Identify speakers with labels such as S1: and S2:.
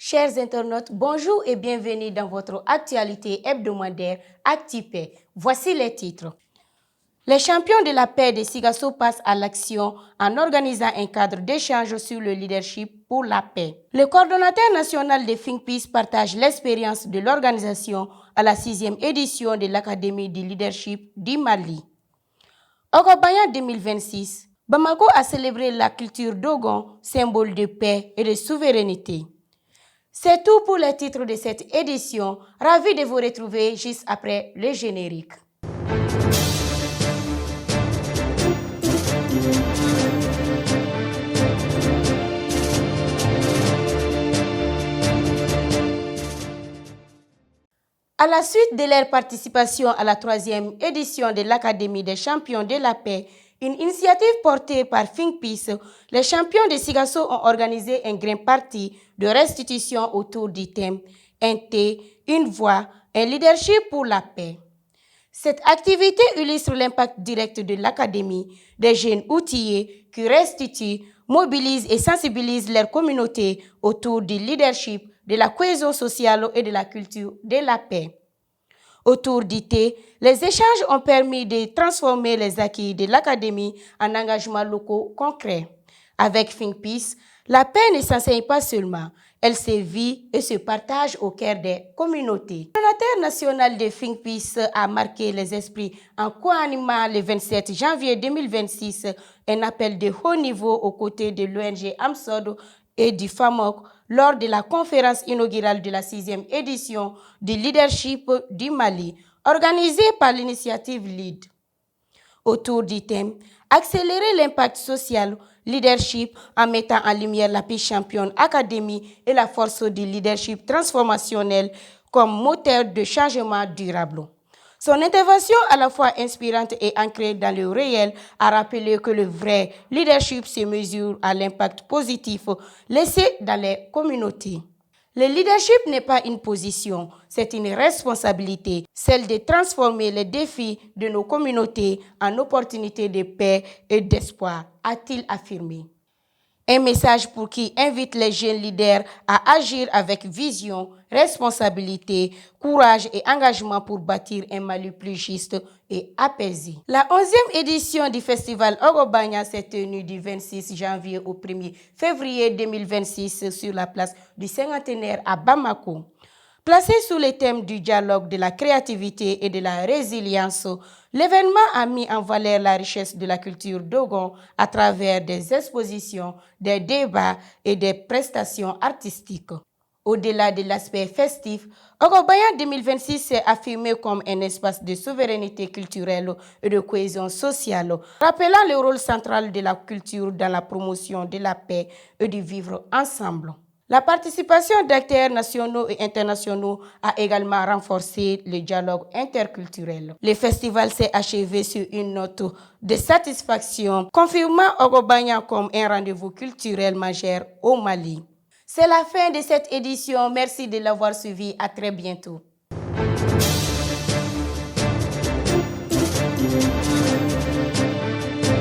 S1: Chers internautes, bonjour et bienvenue dans votre actualité hebdomadaire Acti-Paix. Voici les titres. Les champions de la paix de Sigasso passent à l'action en organisant un cadre d'échange sur le leadership pour la paix. Le coordonnateur national de Think Peace partage l'expérience de l'organisation à la 6e édition de l'Académie du leadership du Mali. Ogobaya 2026, Bamako a célébré la culture Dogon, symbole de paix et de souveraineté. C'est tout pour les titres de cette édition. Ravi de vous retrouver juste après le générique. À la suite de leur participation à la 3e édition de l'Académie des champions de la paix, une initiative portée par Think Peace, les champions de Sigasso ont organisé un grand parti de restitution autour du thème « Un thé, une voix, un leadership pour la paix ». Cette activité illustre l'impact direct de l'Académie, des jeunes outillés qui restituent, mobilisent et sensibilisent leur communauté autour du leadership, de la cohésion sociale et de la culture de la paix. Autour du thé, les échanges ont permis de transformer les acquis de l'Académie en engagements locaux concrets. Avec Think Peace, la paix ne s'enseigne pas seulement, elle se vit et se partage au cœur des communautés. Le coordonnateur national de Think Peace a marqué les esprits en co-animant le 27 janvier 2026 un appel de haut niveau aux côtés de l'ONG AMSOD et du FAMOC lors de la conférence inaugurale de la 6e édition du leadership du Mali, organisée par l'initiative LEAD. Autour du thème « Accélérer l'impact social, leadership en mettant en lumière la Peace Champion Academy et la force du leadership transformationnel comme moteur de changement durable ». Son intervention à la fois inspirante et ancrée dans le réel a rappelé que le vrai leadership se mesure à l'impact positif laissé dans les communautés. Le leadership n'est pas une position, c'est une responsabilité, celle de transformer les défis de nos communautés en opportunités de paix et d'espoir, a-t-il affirmé. Un message pour qui invite les jeunes leaders à agir avec vision, responsabilité, courage et engagement pour bâtir un Mali plus juste et apaisé. La 11e édition du festival Ogobanya s'est tenue du 26 janvier au 1er février 2026 sur la place du Cinquantenaire à Bamako. Placé sous le thème du dialogue, de la créativité et de la résilience, l'événement a mis en valeur la richesse de la culture Dogon à travers des expositions, des débats et des prestations artistiques. Au-delà de l'aspect festif, Ogobaya 2026 s'est affirmé comme un espace de souveraineté culturelle et de cohésion sociale, rappelant le rôle central de la culture dans la promotion de la paix et du vivre ensemble. La participation d'acteurs nationaux et internationaux a également renforcé le dialogue interculturel. Le festival s'est achevé sur une note de satisfaction, confirmant Ogobanya comme un rendez-vous culturel majeur au Mali. C'est la fin de cette édition. Merci de l'avoir suivi. À très bientôt.